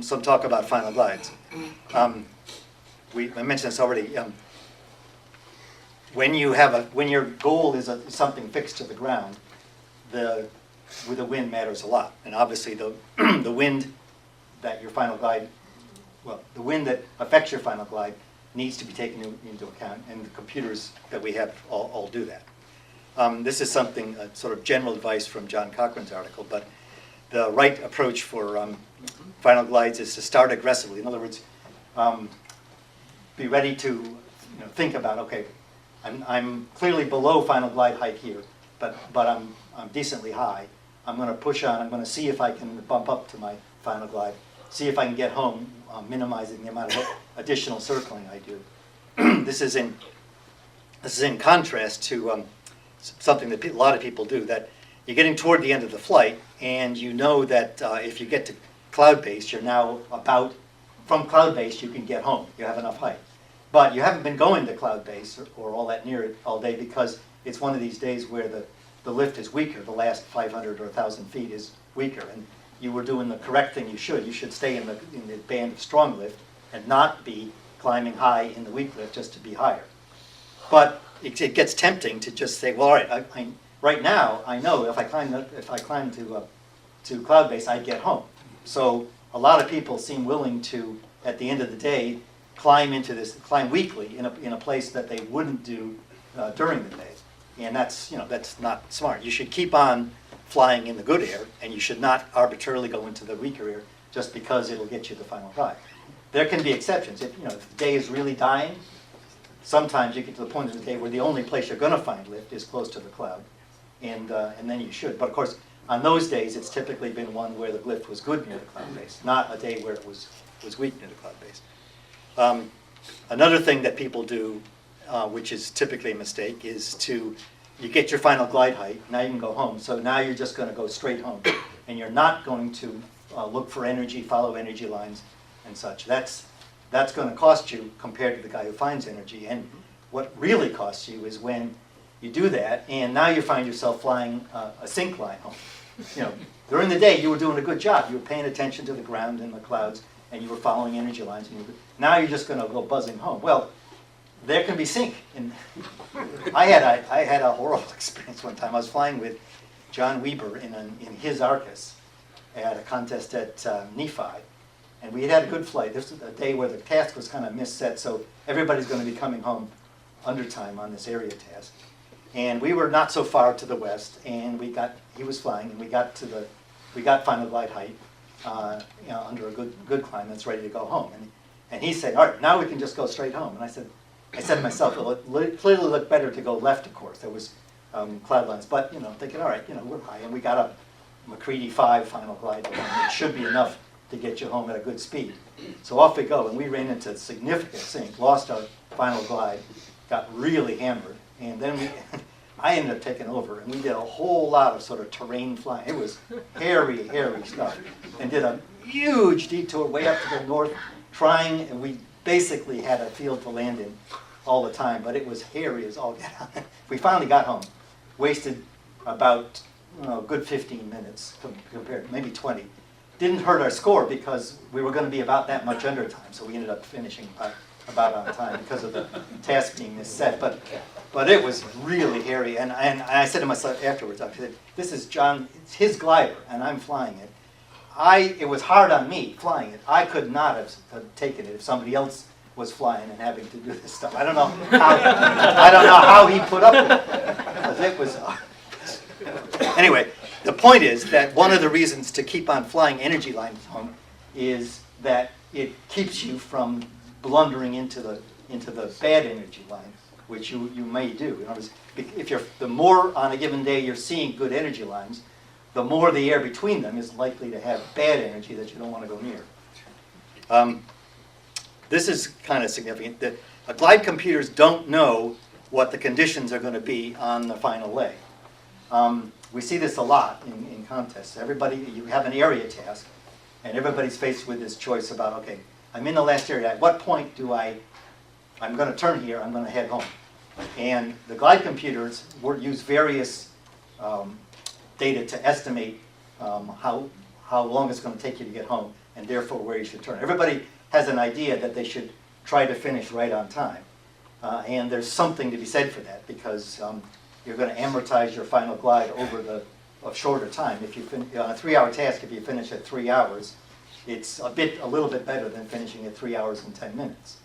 Some talk about final glides. I mentioned this already. When your goal is something fixed to the ground, the wind matters a lot, and obviously the wind that your final glide well, the wind that affects your final glide needs to be taken into account, and the computers that we have all do that. This is something, sort of general advice from John Cochran's article, but the right approach for final glides is to start aggressively. In other words, be ready to think about, okay, I'm clearly below final glide height here, but I'm decently high. I'm going to push on. I'm going to see if I can bump up to my final glide, see if I can get home, minimizing the amount of additional circling I do. This is in contrast to something that a lot of people do, that you're getting toward the end of the flight, and you know that if you get to cloud base, you're now from cloud base you can get home. You have enough height. But you haven't been going to cloud base or all that near it all day, because it's one of these days where the lift is weaker. The last 500 or 1,000 feet is weaker, and you were doing the correct thing. You should stay in the band of strong lift and not be climbing high in the weak lift just to be higher. But it gets tempting to just say, well, all right, right now I know if I climb to cloud base, I'd get home. So a lot of people seem willing to, at the end of the day, climb weakly in a place that they wouldn't do during the day, and that's not smart. You should keep on flying in the good air, and you should not arbitrarily go into the weaker air just because it'll get you the final glide. There can be exceptions. If the day is really dying, sometimes you get to the point of the day where the only place you're going to find lift is close to the cloud, and then you should. But of course, on those days, it's typically been one where the lift was good near the cloud base, not a day where it was weak near the cloud base. Another thing that people do, which is typically a mistake, is you get your final glide height, now you can go home. So now you're just going to go straight home, and you're not going to look for energy, follow energy lines, and such. That's going to cost you compared to the guy who finds energy. And what really costs you is when you do that, and now you find yourself flying a sink line home. During the day you were doing a good job. You were paying attention to the ground and the clouds, and you were following energy lines. And now you're just going to go buzzing home. Well, there can be sink. And I had a horrible experience one time. I was flying with John Weber in his Arcus at a contest at Nephi. And we had a good flight. This was a day where the task was kind of misset, so everybody's going to be coming home under time on this area task. And we were not so far to the west, and he was flying, and we got final glide height, under a good climb that's ready to go home. And he said, all right, now we can just go straight home. And I said to myself, well, it clearly looked better to go left, of course. There was cloud lines, but thinking, all right, we're high, and we got a McCready 5 final glide. It should be enough to get you home at a good speed. So off we go, and we ran into significant sink, lost our final glide, got really hammered, and then I ended up taking over, and we did a whole lot of sort of terrain flying. It was hairy stuff, and did a huge detour way up to the north, and we basically had a field to land in all the time, but it was hairy as all get out. We finally got home, wasted about a good 15 minutes compared, maybe 20. Didn't hurt our score because we were going to be about that much under time, so we ended up finishing about on time because of the task being misset. But it was really hairy, and I said to myself afterwards, I said, "This is John. It's his glider, and I'm flying it. It was hard on me flying it. I could not have taken it if somebody else was flying and having to do this stuff. I don't know how he put up with it, because it was." Anyway. The point is that one of the reasons to keep on flying energy lines home is that it keeps you from blundering into the bad energy line, which you may do. In other words, the more on a given day you're seeing good energy lines, the more the air between them is likely to have bad energy that you don't want to go near. This is kind of significant. Glide computers don't know what the conditions are going to be on the final leg. We see this a lot in contests. You have an area task, and everybody's faced with this choice about, okay, I'm in the last area. At what point I'm going to turn here, I'm going to head home. And the glide computers use various data to estimate how long it's going to take you to get home, and therefore where you should turn. Everybody has an idea that they should try to finish right on time. And there's something to be said for that, because you're going to amortize your final glide over a shorter time. If you on a 3-hour task, if you finish at 3 hours, it's a little bit better than finishing at 3 hours and 10 minutes.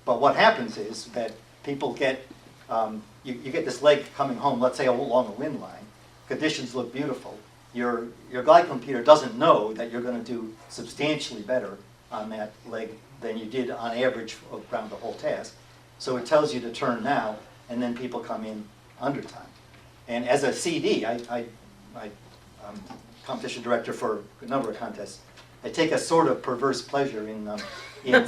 But what happens is that people get, you get this leg coming home, let's say along a wind line, conditions look beautiful. Your glide computer doesn't know that you're going to do substantially better on that leg than you did on average around the whole task. So it tells you to turn now, and then people come in under time. And as a CD, I'm competition director for a number of contests. I take a sort of perverse pleasure in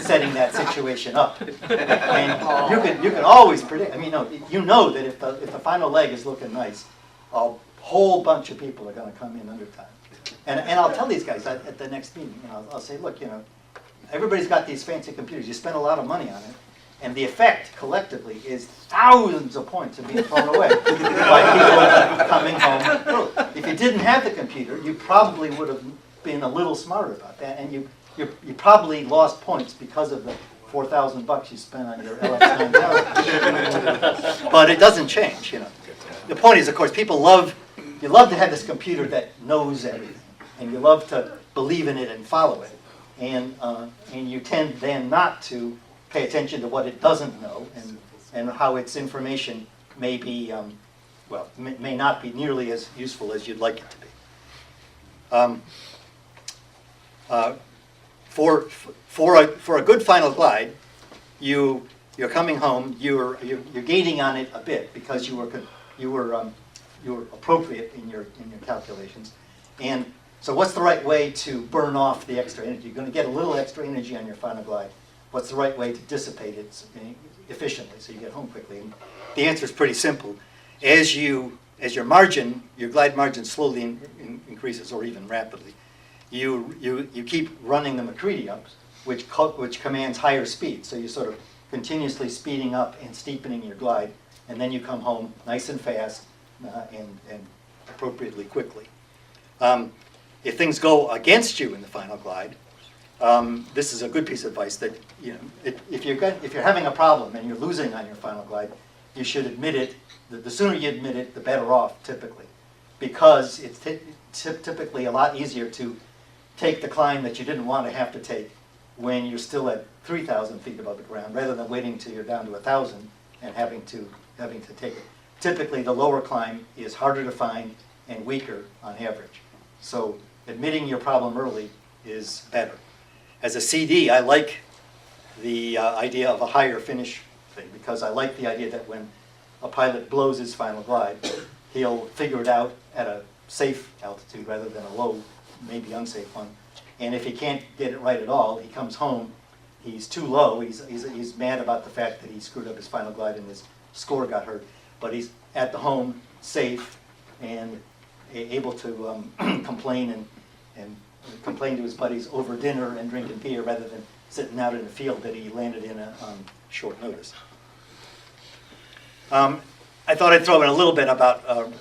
setting that situation up. And you can always predict. I mean, no, you know that if the final leg is looking nice, a whole bunch of people are going to come in under time. And I'll tell these guys at the next meeting. I'll say, look, everybody's got these fancy computers. You spend a lot of money on it. And the effect, collectively, is thousands of points are being thrown away by people coming home early. If you didn't have the computer, you probably would have been a little smarter about that, and you probably lost points because of the $4,000 you spent on your LX9000. But it doesn't change, The point is, of course, you love to have this computer that knows everything, and you love to believe in it and follow it, and you tend then not to pay attention to what it doesn't know and how its information may be, may not be nearly as useful as you'd like it to be. For a good final glide, you're coming home. You're gaining on it a bit because you were appropriate in your calculations. And so, what's the right way to burn off the extra energy? You're going to get a little extra energy on your final glide. What's the right way to dissipate it efficiently so you get home quickly? And the answer is pretty simple. As your glide margin slowly increases, or even rapidly, you keep running the MacCready ups, which commands higher speed. So you're sort of continuously speeding up and steepening your glide, and then you come home nice and fast and appropriately quickly. If things go against you in the final glide, this is a good piece of advice that if you're having a problem and you're losing on your final glide, you should admit it. The sooner you admit it, the better off, typically, because it's typically a lot easier to take the climb that you didn't want to have to take when you're still at 3,000 feet above the ground, rather than waiting till you're down to 1,000 and having to take it. Typically, the lower climb is harder to find and weaker on average. So admitting your problem early is better. As a CD, I like the idea of a higher finish thing, because I like the idea that when a pilot blows his final glide, he'll figure it out at a safe altitude rather than a low, maybe unsafe one. And if he can't get it right at all, he comes home, he's too low, he's mad about the fact that he screwed up his final glide and his score got hurt, but he's at the home, safe, and able to complain and complain to his buddies over dinner and drinking beer rather than sitting out in a field that he landed in on short notice. I thought I'd throw in a little bit about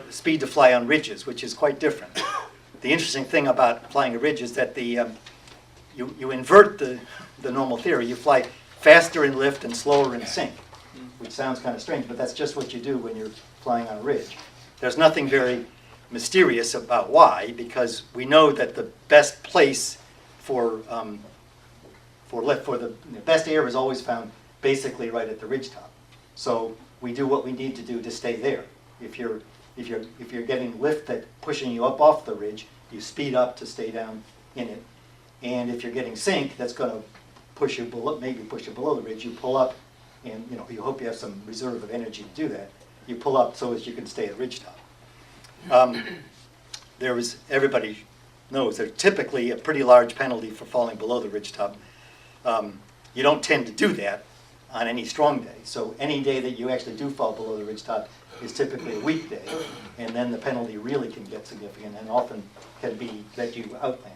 speed to fly on ridges, which is quite different. The interesting thing about flying a ridge is that you invert the normal theory. You fly faster in lift and slower in sink, which sounds kind of strange, but that's just what you do when you're flying on a ridge. There's nothing very mysterious about why, because we know that the best place for the best air is always found basically right at the ridge top. So we do what we need to do to stay there. If you're getting lift that's pushing you up off the ridge, you speed up to stay down in it. And if you're getting sink that's going to push you below, maybe push you below the ridge, you pull up, and you hope you have some reserve of energy to do that. You pull up so as you can stay at ridge top. Everybody knows there's typically a pretty large penalty for falling below the ridge top. You don't tend to do that on any strong day. So any day that you actually do fall below the ridge top is typically a weak day, and then the penalty really can get significant and often can be that you outland.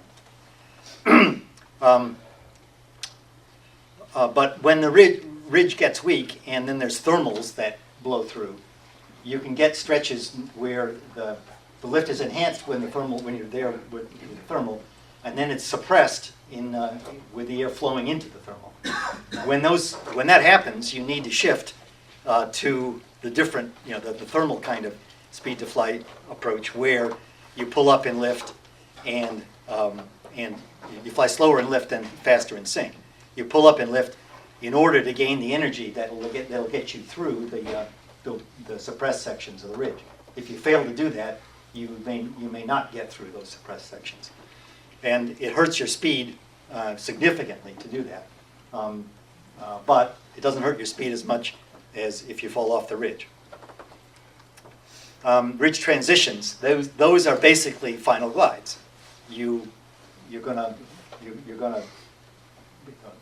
But when the ridge gets weak and then there's thermals that blow through, you can get stretches where the lift is enhanced when you're there with the thermal, and then it's suppressed with the air flowing into the thermal. When that happens, you need to shift to the different, the thermal kind of speed to flight approach, where you pull up in lift and you fly slower in lift than faster in sink. You pull up in lift in order to gain the energy that'll get you through the suppressed sections of the ridge. If you fail to do that, you may not get through those suppressed sections. And it hurts your speed significantly to do that. But it doesn't hurt your speed as much as if you fall off the ridge. Ridge transitions, those are basically final glides. You're gonna,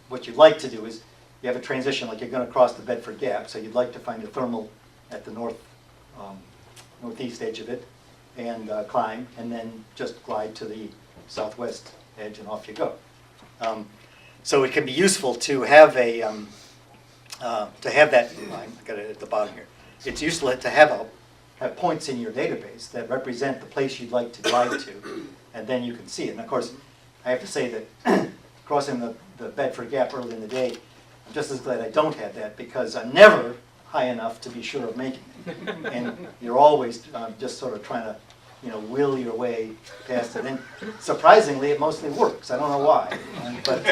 what you'd like to do is, you have a transition like you're gonna cross the Bedford Gap, so you'd like to find a thermal at the northeast edge of it, and climb, and then just glide to the southwest edge, and off you go. So it can be useful to have that line. I got it at the bottom here. It's useful to have points in your database that represent the place you'd like to glide to, and then you can see it. And of course, I have to say that crossing the Bedford Gap early in the day, I'm just as glad I don't have that, because I'm never high enough to be sure of making it. And you're always just sort of trying to, will your way past it. And surprisingly, it mostly works. I don't know why, but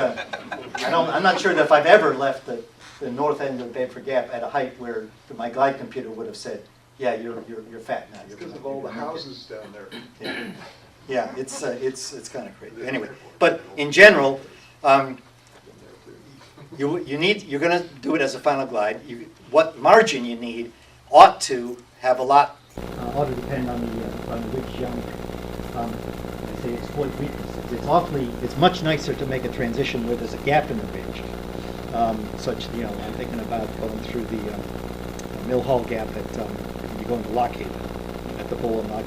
I'm not sure that if I've ever left the north end of Bedford Gap at a height where my glide computer would have said, "Yeah, you're fat now." Because of all the houses down there. Yeah, it's kind of crazy. Anyway, but in general, you're going to do it as a final glide. What margin you need ought to have a lot. Ought to depend on the ridge geometry. I say exploit weaknesses. It's much nicer to make a transition where there's a gap in the ridge. Such, I'm thinking about going through the Mill Hall Gap you go into Lock Haven, at the Bowl and Lock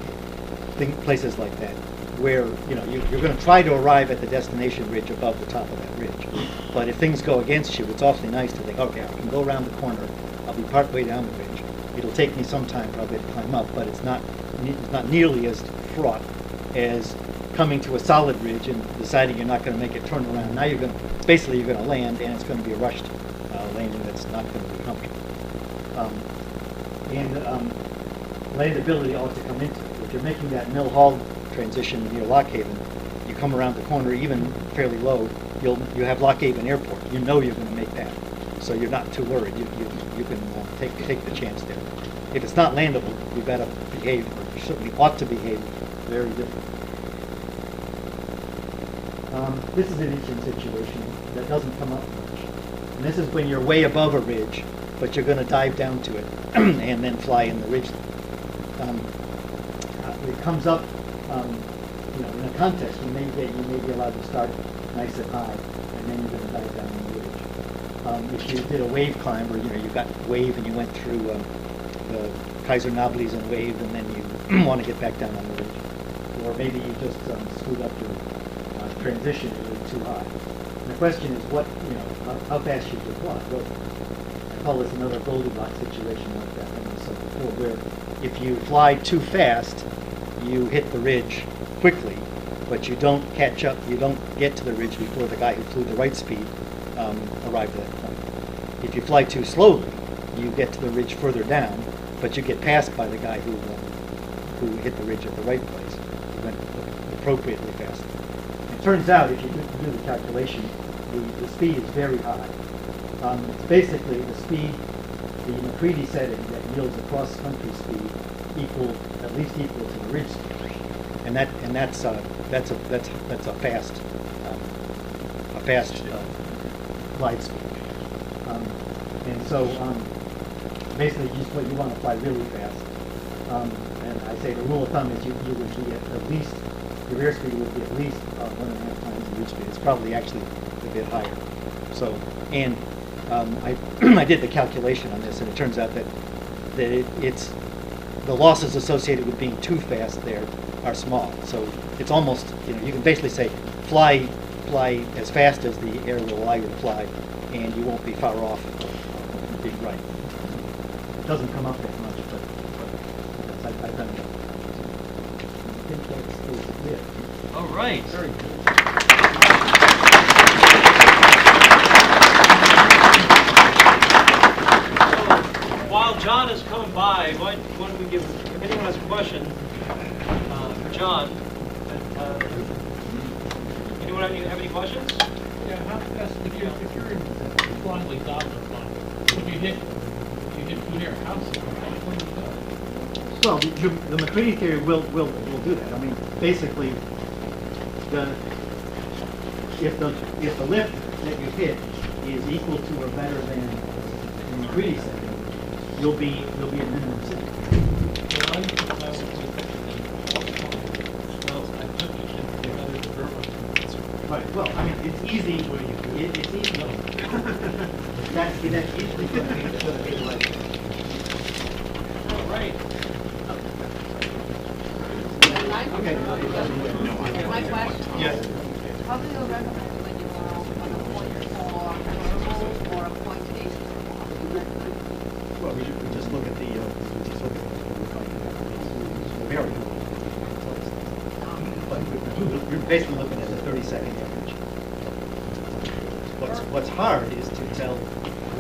Haven. Places like that, where you're going to try to arrive at the destination ridge above the top of that ridge. But if things go against you, it's awfully nice to think, okay, I can go around the corner. I'll be part way down the ridge. It'll take me some time probably to climb up, but it's not nearly as fraught as coming to a solid ridge and deciding you're not going to make it turn around. Now you're going to land, and it's going to be a rushed landing that's not going to be comfortable. Landability ought to come into it. If you're making that Mill Hall transition near Lock Haven, you come around the corner even fairly low, you have Lock Haven Airport. You know you're going to make that, so you're not too worried. You can take the chance there. If it's not landable, you've got to behave, or you certainly ought to behave, very differently. This is an interesting situation that doesn't come up much. And this is when you're way above a ridge, but you're going to dive down to it and then fly in the ridge. It comes up, in a contest, you may be allowed to start nice and high, and then you're going to dive down in the ridge. If you did a wave climb, where you got wave and you went through the Kaiser Nobles and wave, and then you want to get back down on the ridge, or maybe you just screwed up your transition a little too high. And the question is, how fast should you fly? Well, I call this another Goldilocks situation like that I said before, where if you fly too fast, you hit the ridge quickly, but you don't catch up, you don't get to the ridge before the guy who flew the right speed arrived at that point. If you fly too slowly, you get to the ridge further down, but you get passed by the guy who hit the ridge at the right place. He went appropriately fast. It turns out, if you do the calculation, the speed is very high. It's basically the speed, the MacCready setting that yields a cross-country speed at least equal to the ridge speed, and that's a fast glide speed. And so basically, you want to fly really fast. And I say the rule of thumb is you would be at least, your airspeed would be at least 1.5 times the ridge speed. It's probably actually a bit higher. So, and I did the calculation on this, and it turns out that it's the losses associated with being too fast there are small. So it's almost, you can basically say fly as fast as the air will allow you to fly, and you won't be far off being right. It doesn't come up that much, but I've done it. I think that's it. All right. Very good. While John is coming by, why don't we give, if anyone has a question for John, anyone Anyone have any questions? Yeah, how fast, if you're in blindly down or blind, if you hit two near a house, what do you do? Well, the McCready theory will do that. I mean, basically, if the lift that you hit is equal to or better than the McCready setting, you'll be at minimum setting. Well, I took it and the other verb. Right. Well, I mean, it's easy. It's easy. That's easily going to be like. All right. Okay. My question? Yes. How do you recommend when you are on a point for convertible or a point AC? Well, we just look at the variable. But you're basically looking at the 30-second average. What's hard is to tell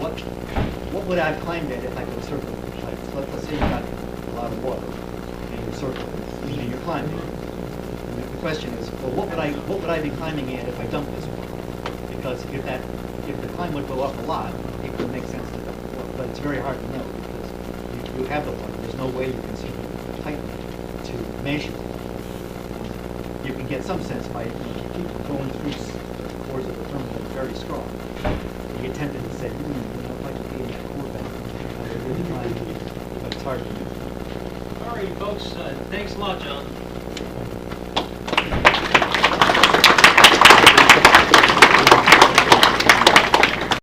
what would I have climbed at if I could circle. Like, let's say you got a lot of water and you're circling and you're climbing. And the question is, well, what would I be climbing at if I dumped this water? Because if the climb would go up a lot, it would make sense to dump the water. But it's very hard to know because you have the water. There's no way you can see it tightly to measure it. You can get some sense by if you keep going through the cores of the terminal very strong. You get tempted to say, I'd like to be in that core back. I really trying, but it's hard to do. All right, folks. Thanks a lot, John.